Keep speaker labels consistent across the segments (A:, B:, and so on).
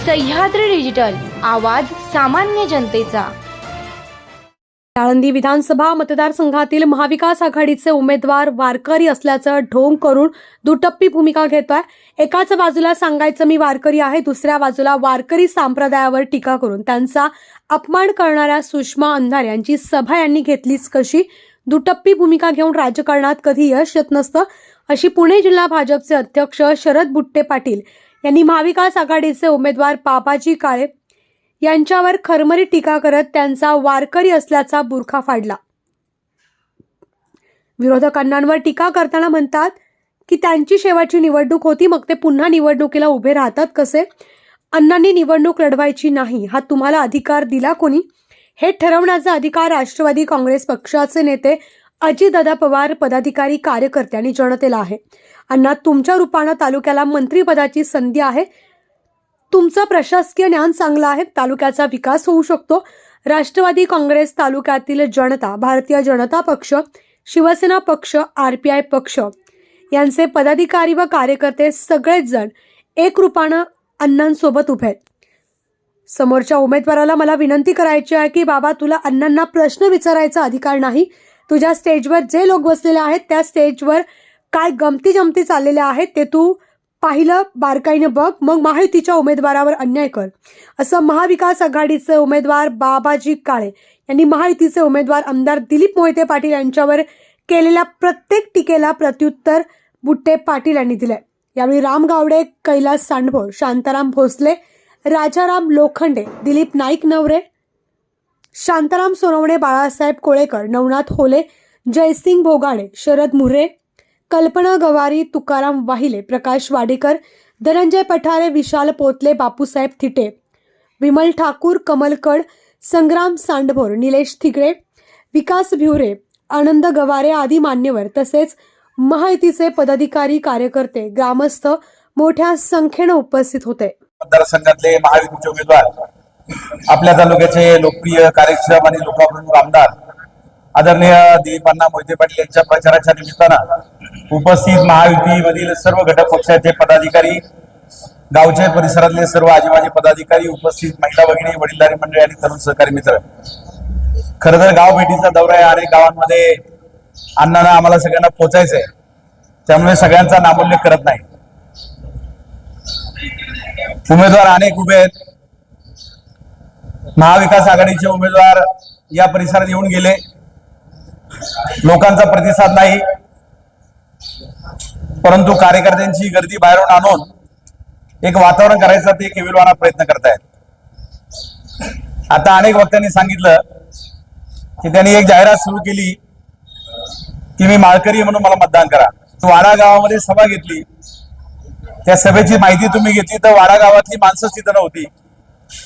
A: Sahyadri digital, आवाज सामान्य जनतेचा।
B: आळंदी विधानसभा मतदारसंघातील महाविकास आघाडीचे उमेदवार वारकरी असल्याचं ढोंग करून दुटप्पी भूमिका घेतोय। एकाच बाजूला सांगायचं मी वारकरी आहे, दुसऱ्या बाजूला वारकरी संप्रदायावर टीका करून त्यांचा अपमान करणाऱ्या सुषमा अंधारे यांची सभा यांनी घेतलीच कशी? दुटप्पी भूमिका घेऊन राजकारणात कधी यश येत नसतं, अशी पुणे जिल्हा भाजपचे अध्यक्ष शरद बुट्टे पाटील यांनी महाविकास आघाडीचे उमेदवार बाबाजी काळे यांच्यावर खरमरी टीका करत त्यांचा वारकरी असल्याचा बुरखा फाडला। विरोधक अण्णांवर टीका करताना म्हणतात की त्यांची शेवटची निवडणूक होती, मग ते पुन्हा निवडणुकीला उभे राहतात कसे? अण्णांनी निवडणूक लढवायची नाही, हा तुम्हाला अधिकार दिला कोणी? हे ठरवण्याचा अधिकार राष्ट्रवादी काँग्रेस पक्षाचे नेते अजितदादा पवार, पदाधिकारी, कार्यकर्ते आणि जनतेला आहे। अण्णा, तुमच्या रूपाने तालुक्याला मंत्रिपदाची संधी आहे, तुमचं प्रशासकीय ज्ञान चांगलं आहे, तालुक्याचा विकास होऊ शकतो। राष्ट्रवादी काँग्रेस तालुक्यातील जनता, भारतीय जनता पक्ष, शिवसेना पक्ष, RPI पक्ष यांचे पदाधिकारी व कार्यकर्ते सगळेच जण एक रूपानं अण्णांसोबत उभे आहेत। समोरच्या उमेदवाराला मला विनंती करायची आहे की बाबा, तुला अण्णांना प्रश्न विचारायचा अधिकार नाही। तुझ्या स्टेजवर जे लोक बसलेले आहेत त्या स्टेजवर काय गमती जमती चाललेल्या आहेत ते तू पाहिलं, बारकाईने बघ, मग महायुतीच्या उमेदवारावर अन्याय कर, असं महाविकास आघाडीचे उमेदवार बाबाजी काळे यांनी महायुतीचे उमेदवार आमदार दिलीप मोहिते पाटील यांच्यावर केलेल्या प्रत्येक टीकेला प्रत्युत्तर बुट्टे पाटील यांनी दिले। यावेळी राम गावडे, कैलास सांडभोर, शांताराम भोसले, राजाराम लोखंडे, दिलीप नाईक नवरे, शांताराम सोनवणे, बाळासाहेब कोळेकर, नवनाथ होले, जयसिंग भोगाडे, शरद मुर्रे, कल्पना गवारी, तुकाराम वाहिले, प्रकाश वाडेकर, धनंजय पठारे, विशाल पोतले, बापूसाहेब थिटे, विमल ठाकूर, कमलकड, संग्राम सांडभोर, निलेश थिगळे, विकास भिवरे, आनंद गवारे आदी मान्यवर तसेच महायुतीचे पदाधिकारी, कार्यकर्ते, ग्रामस्थ मोठ्या संख्येने उपस्थित होते।
C: मतदारसंघातले महायुतीचे उमेदवार, आपल्या तालुक्याचे लोकप्रिय, कार्यक्षम आणि लोकाभिमुख आमदार आदरणीय दिलीपांना मोहिते पाटील यांच्या प्रचाराच्या निमित्तानं उपस्थित महायुतीमधील सर्व घटक पक्षाचे पदाधिकारी, गावच्या परिसरातले सर्व आजीमाजी पदाधिकारी, उपस्थित महिला भगिनी, वडीलधारी मंडळी आणि तरुण सहकारी मित्र, खरं तर गाव भेटीचा दौरा आहे। अनेक गावांमध्ये अण्णांना आम्हाला सगळ्यांना पोहोचायचंय, त्यामुळे सगळ्यांचा नामोल्लेख करत नाही। उमेदवार अनेक उभे आहेत। महाविकास आघाडीचे उमेदवार या परिसरात येऊन गेले, लोकांचा प्रतिसाद नाही, परंतु कार्यकर्त्यांची गर्दी बाहेरून आणून एक वातावरण करायचा ते केविलवाना प्रयत्न करतायत। आता अनेक वक्त्यांनी सांगितलं की त्यांनी एक जाहिरात सुरू केली की मी माळकरी म्हणून मला मतदान करा। तो वाडा गावामध्ये सभा घेतली, त्या सभेची माहिती तुम्ही घेतली तर वाडा गावातली माणसं तिथं नव्हती,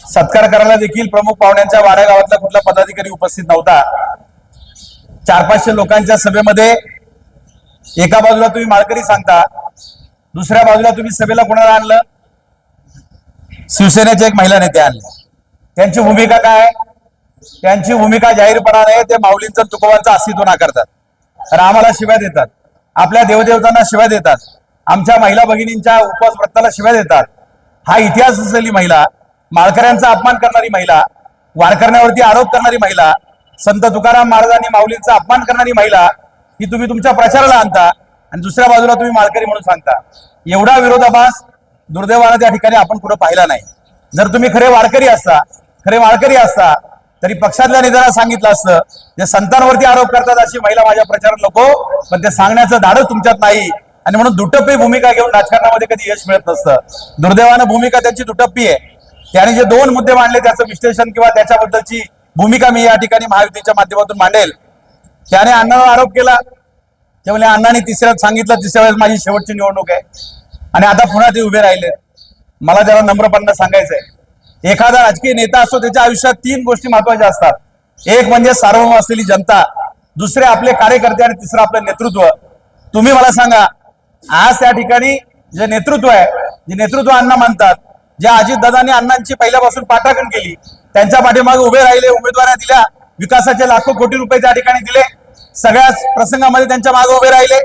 C: सत्कार करायला देखील प्रमुख पाहुण्यांच्या वाडा गावातला कुठला पदाधिकारी उपस्थित नव्हता। 400-500 लोकांच्या सभेमध्ये एका बाजूला तुम्ही माळकरी सांगता, दुसऱ्या बाजूला तुम्ही सभेला कोणाला आणलं? शिवसेनेचे एक महिला नेते आणले। त्यांची भूमिका काय? त्यांची भूमिका जाहीरपणाने ते माऊलींचं, तुकोबांचं अस्तित्व नाकारतात, रामाला शिव्या देतात, आपल्या देवदेवतांना शिव्या देतात, आमच्या महिला भगिनींच्या उपवास व्रताला शिव्या देतात। हा इतिहास असलेली महिला, माळकऱ्यांचा अपमान करणारी महिला, वारकऱ्यांवरती आरोप करणारी महिला, संत तुकाराम महाराजांनी माऊलींचा अपमान करणारी महिला ही तुम्ही तुमच्या प्रचाराला आणता आणि दुसऱ्या बाजूला तुम्ही माळकरी म्हणून सांगता। एवढा विरोधाभास दुर्दैवाने त्या ठिकाणी आपण कुठं पाहिला नाही। जर तुम्ही खरे वारकरी असता, खरे माळकरी असता, तरी पक्षातल्या नेत्यांना सांगितलं असतं जे संतांवरती आरोप करतात अशी महिला माझ्या प्रचारात नको, पण ते सांगण्याचं धाडस तुमच्यात नाही आणि म्हणून दुटप्पी भूमिका घेऊन राजकारणामध्ये कधी यश मिळत नसतं। दुर्दैवानं भूमिका त्यांची दुटप्पी आहे। त्याने जे 2 मुद्दे मांडले त्याचं विश्लेषण किंवा त्याच्याबद्दलची भूमिका मी या ठिकाणी महायुतीच्या माध्यमातून मांडेल। त्याने अण्णांवर आरोप केला, ते म्हणजे अण्णांनी तिसऱ्या वेळेस माझी शेवटची निवडणूक आहे आणि आता पुन्हा ते उभे राहिले। मला त्याला नम्रपणे सांगायचंय, एखादा राजकीय नेता असतो त्याच्या आयुष्यात 3 गोष्टी महत्वाच्या असतात। एक म्हणजे सार्वभौम असलेली जनता, दुसरे आपले कार्यकर्ते आणि तिसरं आपलं नेतृत्व। तुम्ही मला सांगा, आज त्या ठिकाणी जे नेतृत्व आहे, जे नेतृत्व अण्णा मानतात, ज्या अजितदादांनी अण्णांची पहिल्यापासून पाठराखण केली, त्यांच्या पाठीमागे उभे राहिले, उमेदवाऱ्या दिल्या, विकासाचे लाखो कोटी रुपये त्या ठिकाणी दिले, सगळ्याच प्रसंगामध्ये त्यांच्या मागे उभे राहिले,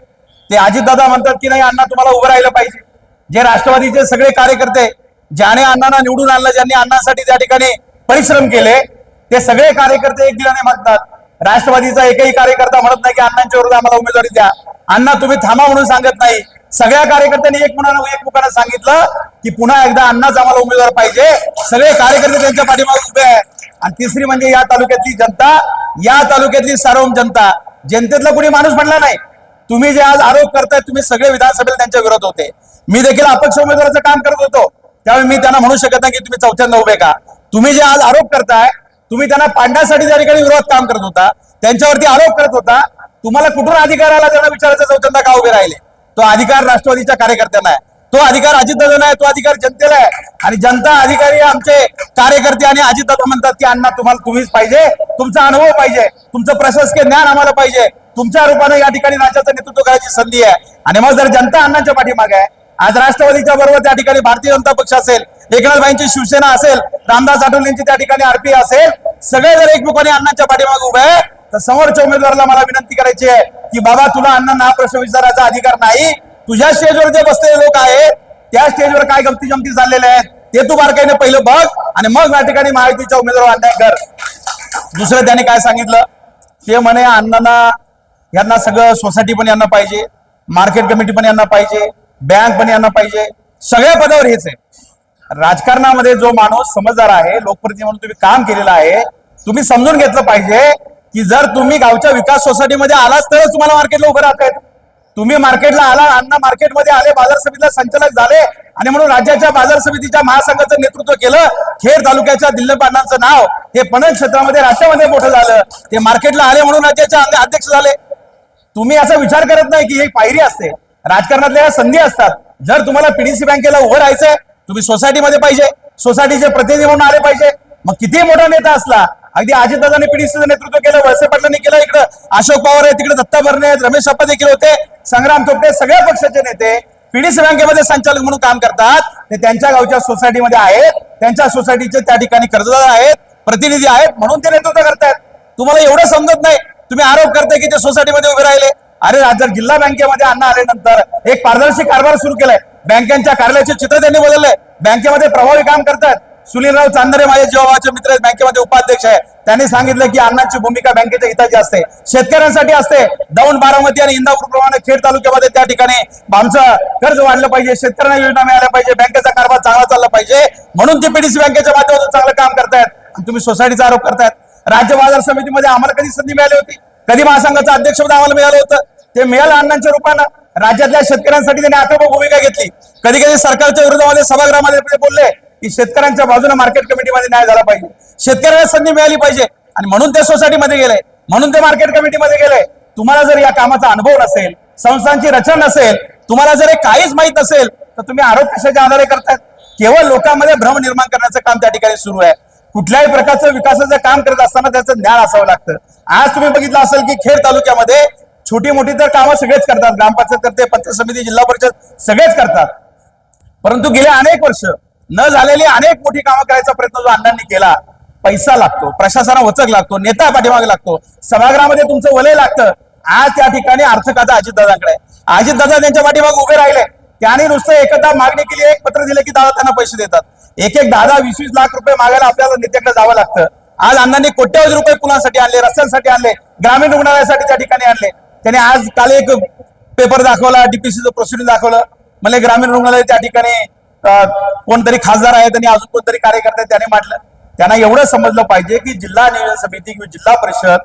C: ते अजितदादा म्हणतात की नाही अण्णा तुम्हाला उभं राहिलं पाहिजे। जे राष्ट्रवादीचे सगळे कार्यकर्ते ज्याने अण्णांना निवडून आणलं, ज्यांनी अण्णांसाठी त्या ठिकाणी परिश्रम केले, ते सगळे कार्यकर्ते एक दिलाने म्हणतात. राष्ट्रवादीचा एकही कार्यकर्ता म्हणत नाही की अण्णांच्या विरोधात आम्हाला उमेदवारी द्या, अण्णा तुम्ही थांबा म्हणून सांगत नाही. सगळ्या कार्यकर्त्यांनी एकमुखानं सांगितलं की पुन्हा एकदा अण्णाच आम्हाला उमेदवार पाहिजे. सगळे कार्यकर्ते त्यांच्या पाठीमागे उभे आहेत. आणि तिसरी म्हणजे या तालुक्यातली जनता, या तालुक्यातली सार्वम जनता, जनतेतला कोणी माणूस म्हणला नाही. तुम्ही जे आज आरोप करताय, तुम्ही सगळे विधानसभेला त्यांच्या विरोध होते. मी देखील अपक्ष उमेदवाराचं काम करत होतो, त्यावेळी मी त्यांना म्हणू शकत नाही की तुम्ही चौथ्यांदा उभे का. तुम्ही जे आज आरोप करताय, तुम्ही त्यांना पाडण्यासाठी त्या ठिकाणी विरोध काम करत होता, त्यांच्यावरती आरोप करत होता. तुम्हाला कुठून अधिकार आला त्यांना विचारायचं चौथ्यांदा का उभे राहिले. तो अधिकार राष्ट्रवादीच्या कार्यकर्त्यांना आहे, तो अधिकार अजितदादांना आहे, तो अधिकार जनतेला आहे. आणि जनता अधिकारी आमचे कार्यकर्ते आणि अजितदादा म्हणतात की अण्णा तुम्हीच पाहिजे, तुमचा अनुभव पाहिजे, तुमचं प्रशासकीय ज्ञान आम्हाला पाहिजे, तुमच्या रूपाने या ठिकाणी राज्याचं नेतृत्व करायची संधी आहे. आणि मग जर जनता अण्णांच्या पाठीमागे आहे, आज राष्ट्रवादीच्या बरोबर त्या ठिकाणी भारतीय जनता पक्ष असेल, एकनाथबाईंची शिवसेना असेल, रामदास आठवलेंची त्या ठिकाणी आरपी असेल, सगळे जर एकमुखाने अण्णांच्या पाठीमागे उभे आहे, तर समोरच्या उमेदवाराला मला विनंती करायची आहे की बाबा तुला अण्णांना हा प्रश्न विचारायचा अधिकार नाही. तुझ्या स्टेजवर जे बसलेले लोक आहेत, त्या स्टेजवर काय गमती जमती चाललेल्या आहेत ते तू बारकाईने पहिलं बघ आणि मग या ठिकाणी महायुतीच्या उमेदवार अन्याय कर. दुसरं त्यांनी काय सांगितलं, ते म्हणे अण्णांना यांना सगळं सोसायटी पण यांना पाहिजे, मार्केट कमिटी पण यांना पाहिजे, बँक पण यांना पाहिजे, सगळ्या पदावर हेच आहे. राजकारणामध्ये जो माणूस समजदार आहे, लोकप्रतिनिधी म्हणून तुम्ही काम केलेलं आहे, तुम्ही समजून घेतलं पाहिजे की जर तुम्ही गावच्या विकास सोसायटीमध्ये आलाच तरच तुम्हाला मार्केटला उभं राहत आहेत. तुम्ही मार्केटला आला, अण्णा मार्केटमध्ये आले, बाजार समितीला संचालक झाले आणि म्हणून राज्याच्या बाजार समितीच्या महासंघाचं नेतृत्व केलं. खेड तालुक्याच्या दिल्लप अण्णांचं नाव हे पणन क्षेत्रामध्ये राज्यामध्ये मोठं झालं. ते मार्केटला आले म्हणून राज्याचे अध्यक्ष झाले. तुम्ही असा विचार करत नाही की ही पायरी असते, राजकारणातल्या संधी असतात. जर तुम्हाला पीडीसी बँकेला उभं राहायचंय, तुम्ही सोसायटीमध्ये पाहिजे, सोसायटीचे प्रतिनिधी म्हणून आले पाहिजे. मग किती मोठा नेता असला, अगदी अजितदादांनी पीडीसीचं नेतृत्व केलं, वळसे पाटलांनी केलं, इकडे अशोक पवार आहे, तिकडे दत्ता भरणे आहेत, रमेश अप्पा देखील होते, संग्राम थोपटे, सगळ्या पक्षाचे नेते पीडीसी बँकेमध्ये संचालक म्हणून काम करतात. ते त्यांच्या गावच्या सोसायटीमध्ये आहेत, त्यांच्या सोसायटीचे त्या ठिकाणी कर्जदार आहेत, प्रतिनिधी आहेत, म्हणून ते नेतृत्व करतायत. तुम्हाला एवढं समजत नाही, तुम्ही आरोप करताय की ते सोसायटीमध्ये उभे राहिले. अरे जर जिल्हा बँकेमध्ये अण्णा आल्यानंतर एक पारदर्शी कारभार सुरू केलाय, बँकांच्या कार्यालयाचे चित्र त्यांनी बदललंय, बँकेमध्ये प्रभावी काम करतात. सुनीलराव चांदरे माझे जीवाभावाचे मित्र आहेत, बँकेमध्ये उपाध्यक्ष आहे, त्यांनी सांगितलं की अण्णांची भूमिका बँकेच्या हिताची असते, शेतकऱ्यांसाठी असते. दौंड, बारामती आणि इंदापूर प्रमाणे खेड तालुक्यामध्ये त्या ठिकाणी आमचं कर्ज वाढलं पाहिजे, शेतकऱ्यांना योजना मिळाल्या पाहिजे, बँकेचा कारभार चांगला चालला पाहिजे, म्हणून ते पीडीसी बँकेच्या माध्यमातून चांगलं काम करतायत. आणि तुम्ही सोसायटीचा आरोप करतायत. राज्य बाजार समितीमध्ये आम्हाला कधी संधी मिळाली होती, कधी महासंघाचं अध्यक्षपद आम्हाला मिळालं होतं, ते मिळालं अण्णांच्या रूपानं. राज्यातल्या शेतकऱ्यांसाठी त्यांनी आक्रमक भूमिका घेतली. कधी कधी सरकारच्या विरोधामध्ये सभागृहामध्ये ते बोलले की शेतकऱ्यांच्या बाजूने मार्केट कमिटीमध्ये न्याय झाला पाहिजे, शेतकऱ्यांना संधी मिळाली पाहिजे, आणि म्हणून ते सोसायटीमध्ये गेले, म्हणून ते मार्केट कमिटीमध्ये गेले. तुम्हाला जर या कामाचा अनुभव नसेल, संस्थांची रचना नसेल, तुम्हाला जर काहीच माहित नसेल, तर तुम्ही आरोप कशाच्या आधारे करतात. केवळ लोकांमध्ये भ्रम निर्माण करण्याचं काम त्या ठिकाणी सुरू आहे. कुठल्याही प्रकारचं विकासाचं काम करत असताना त्याचं ज्ञान असावं लागतं. आज तुम्ही बघितलं असेल की खेड तालुक्यामध्ये छोटी मोठी तर कामं सगळेच करतात, ग्रामपंचायत करते, पंचायत समिती, जिल्हा परिषद सगळेच करतात. परंतु गेले अनेक वर्ष न झालेली अनेक मोठी कामं करायचा प्रयत्न जो अण्णांनी केला, पैसा लागतो, प्रशासनाला वचक लागतो, नेता पाठीमागे लागतो, सभागृहामध्ये तुमचं वलय लागतं. आज त्या ठिकाणी अर्थखाता अजितदादांकडे, अजितदादा त्यांच्या पाठीमागे उभे राहिले. त्यांनी नुसतं एकदा मागणी केली, एक पत्र दिलं की दादा त्यांना पैसे देतात. एक 10-10, 20-20 लाख रुपये मागायला आपल्याला नेत्याकडे जावं लागतं. आज अण्णांनी कोट्यावधी रुपये पुलांसाठी आणले, रस्त्यांसाठी आणले, ग्रामीण रुग्णालयासाठी त्या ठिकाणी आणले. त्याने आज काल एक पेपर दाखवला, डीपीसीचं प्रोसिडिंग दाखवलं, मला ग्रामीण रुग्णालय त्या ठिकाणी कोणतरी खासदार आहेत आणि अजून कोणतरी कार्यकर्ते त्याने म्हटलं. त्यांना एवढं समजलं पाहिजे की जिल्हा नियोजन समिती किंवा जिल्हा परिषद